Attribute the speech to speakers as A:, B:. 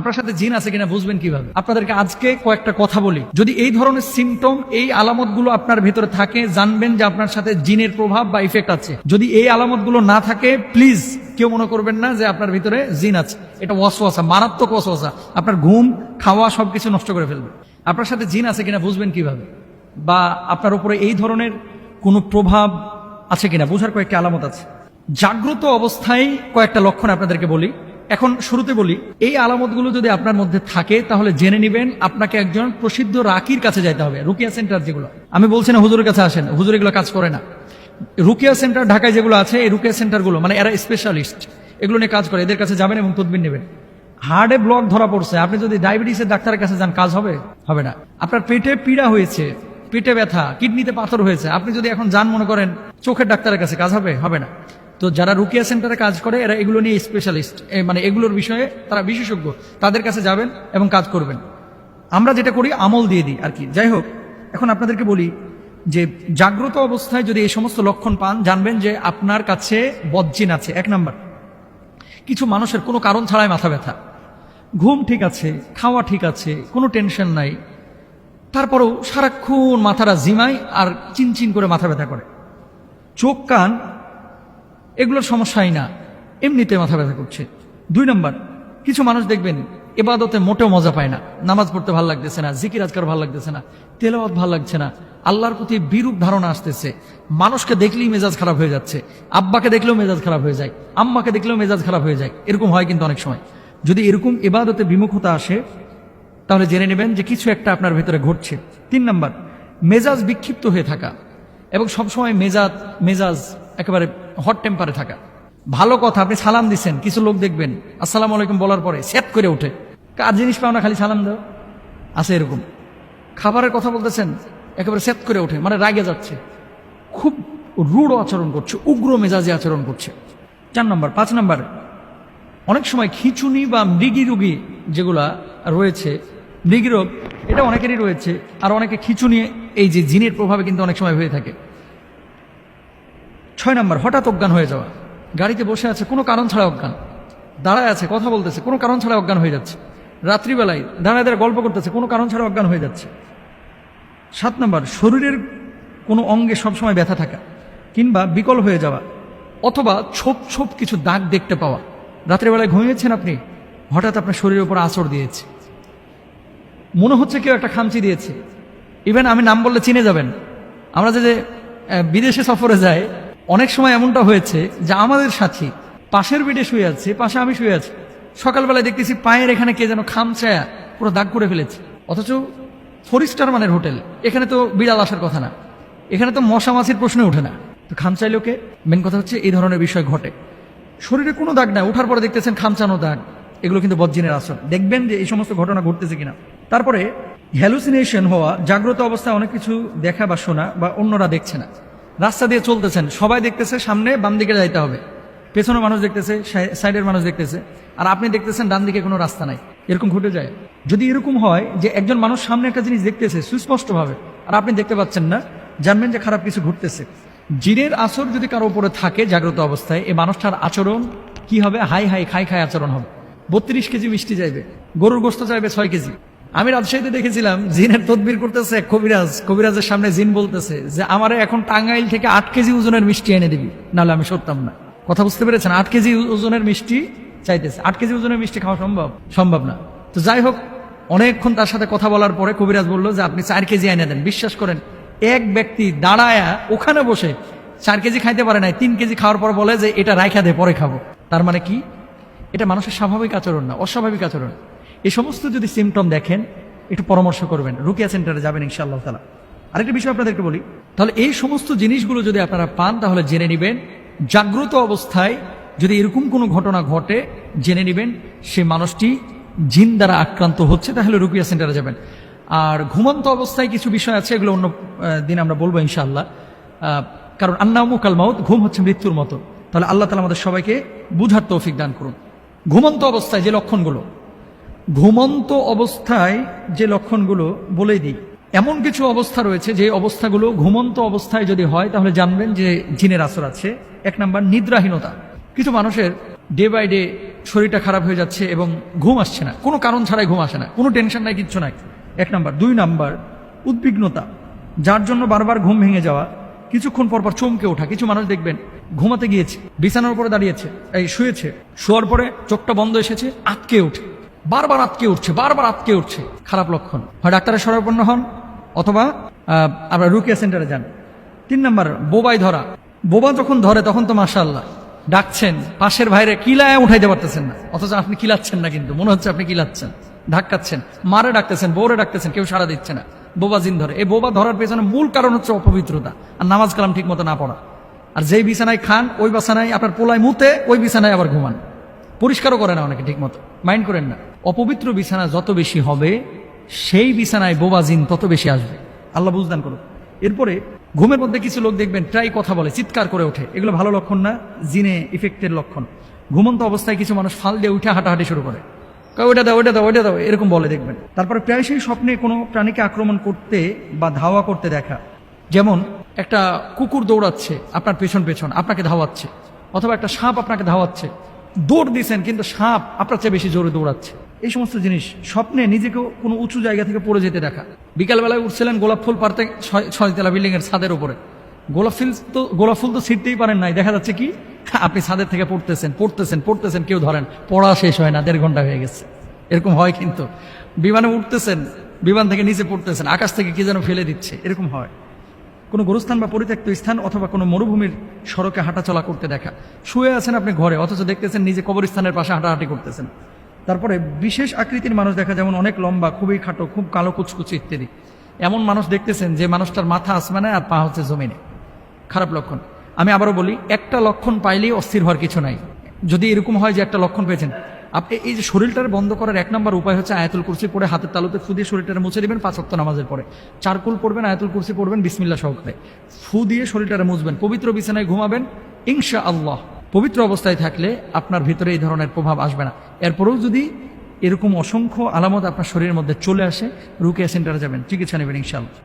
A: আপনার সাথে জিন আছে কিনা বুঝবেন কিভাবে? আপনাদেরকে আজকে কয়েকটা কথা বলি। যদি এই ধরনের সিমটম, এই আলামতগুলো আপনার ভেতরে থাকে, জানবেন যে আপনার সাথে জিনের প্রভাব বা ইফেক্ট আছে। যদি এই আলামতগুলো না থাকে, প্লিজ কেউ মনে করবেন না যে আপনার ভিতরে জিন আছে। এটা ওয়াসওয়াসা, মারাত্মক ওয়াসওয়াসা, আপনার ঘুম, খাওয়া সবকিছু নষ্ট করে ফেলবে। আপনার সাথে জিন আছে কিনা বুঝবেন কিভাবে? বা আপনার উপরে এই ধরনের কোনো প্রভাব আছে কিনা বোঝার কয়েকটা আলামত আছে। জাগ্রত অবস্থায় কয়েকটা লক্ষণ আপনাদেরকে বলি। এখন শুরুতে বলি, এই আলামতগুলো যদি আপনার মধ্যে থাকে তাহলে জেনে নেবেন আপনাকে একজন প্রসিদ্ধ রাকির কাছে যাইতে হবে। রুকিয়া সেন্টার যেগুলো, আমি বলছি না হুজুরের কাছে আসেন, হুজুর এগুলো কাজ করে না। রুকিয়া সেন্টার ঢাকায় যেগুলো আছে, এই রুকিয়া সেন্টারগুলো মানে এরা স্পেশালিস্ট, এগুলো নিয়ে কাজ করে। এদের কাছে যাবেন এবং তদবির নেবেন। হার্টে ব্লক ধরা পড়ছে, আপনি যদি ডায়াবেটিসের ডাক্তারের কাছে যান, কাজ হবে? হবে না। আপনার পেটে পীড়া হয়েছে, পেটে ব্যথা, কিডনিতে পাথর হয়েছে, আপনি যদি এখন যান মনে করেন চোখের ডাক্তারের কাছে, কাজ হবে? হবে না। তো যারা রুকিয়া সেন্টারে কাজ করে এরা এগুলো নিয়ে স্পেশালিস্ট, মানে এগুলোর বিষয়ে তারা বিশেষজ্ঞ, তাদের কাছে যাবেন এবং কাজ করবেন। আমরা যেটা করি আমল দিয়ে দিই আর কি। যাই হোক, এখন আপনাদেরকে বলি যে জাগ্রত অবস্থায় যদি এই সমস্ত লক্ষণ পান, জানবেন যে আপনার কাছে বদজিন আছে। এক নাম্বার, কিছু মানুষের কোনো কারণ ছাড়াই মাথা ব্যথা, ঘুম ঠিক আছে, খাওয়া ঠিক আছে, কোনো টেনশন নাই, তারপরেও সারাক্ষণ মাথাটা জিমায় আর চিনচিন করে মাথা ব্যথা করে। চোখ কান এগুলোর সমস্যাই না, এমনিতে মাথা ব্যথা করছে। দুই নম্বর, কিছু মানুষ দেখবেন ইবাদতে মোটেও মজা পায় না, নামাজ পড়তে ভালো লাগতেছে না, জিকির আজকার ভালো লাগতেছে না, তেলাওয়াত ভালো লাগছে না, আল্লাহর প্রতি বিরূপ ধারণা আসতেছে, মানুষকে দেখলেই মেজাজ খারাপ হয়ে যাচ্ছে, আব্বাকে দেখলেও মেজাজ খারাপ হয়ে যায়, আম্মাকে দেখলেও মেজাজ খারাপ হয়ে যায়। এরকম হয় কিন্তু অনেক সময়। যদি এরকম ইবাদতে বিমুখতা আসে তাহলে জেনে নেবেন যে কিছু একটা আপনার ভেতরে ঘটছে। তিন নম্বর, মেজাজ বিক্ষিপ্ত হয়ে থাকা এবং সবসময় মেজাজ একেবারে হট টেম্পারে থাকা। ভালো কথা, আপনি সালাম দিচ্ছেন, কিছু লোক দেখবেন আসসালামু আলাইকুম বলার পরে সেট করে ওঠে, কার জিনিস পাও না খালি সালাম দাও, আছে এরকম। খাবারের কথা বলতেছেন, একেবারে সেট করে ওঠে, মানে রাগে যাচ্ছে, খুব রূঢ় আচরণ করছে, উগ্র মেজাজে আচরণ করছে। 4 নম্বর। 5 নম্বর, অনেক সময় খিঁচুনি বা মৃগী রোগী যেগুলা রয়েছে, মৃগী রোগ এটা অনেকেরই রয়েছে, আর অনেকে খিঁচুনি এই যে জিনের প্রভাবে কিন্তু অনেক সময় হয়ে থাকে। 6 নম্বর, হঠাৎ অজ্ঞান হয়ে যাওয়া, গাড়িতে বসে আছে কোনো কারণ ছাড়া অজ্ঞান, দাঁড়ায় আছে কথা বলতেছে কোনো কারণ ছাড়া অজ্ঞান হয়ে যাচ্ছে, রাত্রিবেলায় দাঁড়ায় দাঁড়ায় গল্প করতেছে কোনো কারণ ছাড়া অজ্ঞান হয়ে যাচ্ছে। 7 নম্বর, শরীরের কোনো অঙ্গে সবসময় ব্যথা থাকা কিংবা বিকল হয়ে যাওয়া, অথবা ছোপ ছোপ কিছু দাগ দেখতে পাওয়া। রাত্রিবেলায় ঘুমিয়েছেন আপনি, হঠাৎ আপনার শরীরের উপর আঁচড় দিয়েছে, মনে হচ্ছে কেউ একটা খামচি দিয়েছে। ইভেন আমি নাম বললে চিনে যাবেন। আমরা যে বিদেশে সফরে যাই, অনেক সময় এমনটা হয়েছে যে আমাদের সাথী পাশের বেডে শুয়ে আছে, পাশে আমি শুয়ে আছি, সকালবেলায় দেখতেছি পায়ের এখানে কে যেন খামচায়া পুরো দাগ করে ফেলেছে। অথচ 4 স্টার মানের হোটেল, এখানে তো বিড়াল আসার কথা না, এখানে তো মশা মাছির প্রশ্নই ওঠে না, তো খামচাই লোকে। মেন কথা হচ্ছে এই ধরনের বিষয় ঘটে। শরীরে কোনো দাগ নাই, ওঠার পরে দেখতেছেন খামচানো দাগ, এগুলো কিন্তু বজ্জিনের আসর। দেখবেন যে এই সমস্ত ঘটনা ঘটতেছে কিনা। তারপরে হ্যালুসিনেশন হওয়া, জাগ্রত অবস্থায় অনেক কিছু দেখা বা শোনা বা অন্যরা দেখছে না। রাস্তা দিয়ে চলতেছেন, সবাই দেখতেছে সামনে বাম দিকে যাইতে হবে, পেছনে মানুষ দেখতেছে, সাইডের মানুষ দেখতেছে, আর আপনি দেখতেছেন ডান দিকে কোনো রাস্তা নাই। এরকম ঘটে যায়। যদি এরকম হয় যে একজন মানুষ সামনে একটা জিনিস দেখতেছে সুস্পষ্টভাবে আর আপনি দেখতে পাচ্ছেন না, জানবেন যে খারাপ কিছু ঘটতেছে। জিনের আসর যদি কারো উপরে থাকে জাগ্রত অবস্থায়, এই মানুষটার আচরণ কি হবে? হাই হাই খাই খাই আচরণ হবে। 32 কেজি মিষ্টি চাইবে, গরুর গোস্ত চাইবে 6 কেজি। আমি রাজশাহীতে দেখেছিলাম জিনের তদবির করতেছে কবিরাজের সামনে জিন বলতেছে যে আমারে এখন টাঙ্গাইল থেকে 8 কেজি ওজনের মিষ্টি এনে দিবি, নাহলে আমি সরতাম না। কথা বুঝতে পেরেছেন? 8 কেজি ওজনের মিষ্টি চাইতেছে। 8 কেজি ওজনের মিষ্টি খাওয়া সম্ভব না। তো যাই হোক, অনেকক্ষণ তার সাথে কথা বলার পরে কবিরাজ বলল যে আপনি 4 কেজি এনে দেন। বিশ্বাস করেন, এক ব্যক্তি দাঁড়ায়া ওখানে বসে 4 কেজি খাইতে পারে নাই, 3 কেজি খাওয়ার পর বলে যে এটা রাইখা দে, পরে খাবো। তার মানে কি? এটা মানুষের স্বাভাবিক আচরণ না, অস্বাভাবিক আচরণ। এই সমস্ত যদি সিমটম দেখেন, একটু পরামর্শ করবেন, রুকিয়া সেন্টারে যাবেন ইনশাআল্লাহ তাআলা। আরেকটা বিষয় আপনাদেরকে বলি, তাহলে এই সমস্ত জিনিসগুলো যদি আপনারা পান তাহলে জেনে নেবেন জাগ্রত অবস্থায় যদি এরকম কোনো ঘটনা ঘটে, জেনে নেবেন সে মানুষটি জিন দ্বারা আক্রান্ত হচ্ছে, তাহলে রুকিয়া সেন্টারে যাবেন। আর ঘুমন্ত অবস্থায় কিছু বিষয় আছে, এগুলো অন্য দিন আমরা বলবো ইনশাআল্লাহ। কারণ আন্নাউমু কাল মাউত, ঘুম হচ্ছে মৃত্যুর মতো। তাহলে আল্লাহ তাআলা আমাদের সবাইকে বুঝার তৌফিক দান করুন। ঘুমন্ত অবস্থায় যে লক্ষণগুলো, ঘুমন্ত অবস্থায় যে লক্ষণগুলো বলে দিই। এমন কিছু অবস্থা রয়েছে যে অবস্থাগুলো ঘুমন্ত অবস্থায় যদি হয় তাহলে জানবেন যে জিনের আসর আছে। 1 নাম্বার, নিদ্রাহীনতা। কিছু মানুষের ডে বাই ডে শরীরটা খারাপ হয়ে যাচ্ছে এবং ঘুম আসছে না, কোনো কারণ ছাড়াই ঘুম আসে না, কোনো টেনশন নাই, কিচ্ছু নাই। 1 নাম্বার। 2 নাম্বার, উদ্বিগ্নতা, যার জন্য বারবার ঘুম ভেঙে যাওয়া, কিছুক্ষণ পর পর চমকে ওঠা। কিছু মানুষ দেখবেন ঘুমাতে গিয়েছে, বিছানার উপরে দাঁড়িয়েছে, শুয়েছে, শোয়ার পরে চোখটা বন্ধ এসেছে, আটকে ওঠে, বারবার আটকে উঠছে, বারবার আটকে উঠছে। খারাপ লক্ষণ। হয় ডাক্তারের শরণাপন্ন হন অথবা আপনার রুকিয়া সেন্টারে যান। 3 নাম্বার, বোবাই ধরা। বোবা যখন ধরে তখন তো মাশাআল্লাহ ডাকছেন, পাশের ভাইরে কিলায় উঠাইতে পারতেছেন না, অথচ আপনি কিলাচ্ছেন না, কিন্তু মনে হচ্ছে আপনি কিলাচ্ছেন, ধাক্কাচ্ছেন, মারে ডাকতেছেন, বউরে ডাকতেছেন, কেউ সাড়া দিচ্ছে না। বোবা জিন ধরে। এই বোবা ধরার পেছনে মূল কারণ হচ্ছে অপবিত্রতা আর নামাজ কালাম ঠিক মতো না পড়া। আর যেই বিছানায় খান ওই বিছানায় আপনার পোলায় মুতে, ওই বিছানায় আবার ঘুমান, পরিষ্কারও করে না অনেকে ঠিক মতো, মাইন্ড করেন না। অপবিত্র বিছানা যত বেশি হবে সেই বিছানায় বোবা জিন তত বেশি আসবে। আল্লাহ বুঝদান করুন। এরপরে ঘুমের মধ্যে কিছু লোক দেখবেন প্রায় কথা বলে, চিৎকার করে ওঠে, এগুলো ভালো লক্ষণ না, জিনে ইফেক্টের লক্ষণ। ঘুমন্ত অবস্থায় কিছু মানুষ ফাল দিয়ে উঠে হাঁটাহাঁটি শুরু করে, ওইটা দাও, ওইটা দাও, ওইটা দাও, এরকম বলে দেখবেন। তারপরে প্রায়শই স্বপ্নে কোনো প্রাণীকে আক্রমণ করতে বা ধাওয়া করতে দেখা, যেমন একটা কুকুর দৌড়াচ্ছে আপনার পেছন পেছন, আপনাকে ধাওয়াচ্ছে, অথবা একটা সাপ আপনাকে ধাওয়াচ্ছে, দৌড় দিচ্ছেন কিন্তু সাপ আপনার চেয়ে বেশি জোরে দৌড়াচ্ছে। এই সমস্ত জিনিস স্বপ্নে নিজেকেও কোনো উঁচু জায়গা থেকে পড়ে যেতে দেখা। বিকালবেলায় উঠছিলেন গোলাপ ফুল পারতে 6 তলা বিল্ডিং এর ছাদের উপরে, গোলাপ ফুল তো ছিঁড়তেই পারেন নাই, দেখা যাচ্ছে কি আপনি ছাদের থেকে পড়তেছেন পড়তেছেন পড়তেছেন, কেউ ধরেন, পড়া শেষ হয় না, 1.5 ঘন্টা হয়ে গেছে। এরকম হয় কিন্তু। বিমানে উঠতেছেন, বিমান থেকে নিচে পড়তেছেন, আকাশ থেকে কি যেন ফেলে দিচ্ছে, এরকম হয়। কোনো গোরস্থান বা পরিত্যক্ত স্থান অথবা কোনো মরুভূমির সড়কে হাঁটাচলা করতে দেখা। শুয়ে আছেন আপনি ঘরে, অথচ দেখতেছেন নিজে কবরস্থানের পাশে হাঁটাহাঁটি করতেছেন। তারপরে বিশেষ আকৃতির মানুষ দেখা, যেমন অনেক লম্বা, খুবই খাটো, খুব কালো কুচকুচি ইত্যাদি। এমন মানুষ দেখতেছেন যে মানুষটার মাথা আসমানে আর পা হচ্ছে জমিনে। খারাপ লক্ষণ। আমি আবারও বলি, একটা লক্ষণ পাইলেই অস্থির হওয়ার কিছু নাই। যদি এরকম হয় যে একটা লক্ষণ পেয়েছেন, আপনি এই যে শরীরটার বন্ধ করার 1 নম্বর উপায় হচ্ছে আয়াতুল কুরসি পড়ে হাতের তালুতে ফু দিয়ে শরীরটা মুছে দিবেন 5 ওয়াক্ত নামাজের পরে। চারকুল পড়বেন, আয়াতুল কুরসি পড়বেন বিসমিল্লাহ সহকারে, ফু দিয়ে শরীরটা মুছবেন, পবিত্র বিছানায় ঘুমাবেন ইনশাআল্লাহ। পবিত্র অবস্থায় থাকলে আপনার ভিতরে এই ধরনের প্রভাব আসবে না। এরপরেও যদি এরকম অসংখ্য আলামত আপনার শরীরের মধ্যে চলে আসে, রুকিয়া সেন্টারে যাবেন, চিকিৎসা নেবেন ইনশাআল্লাহ।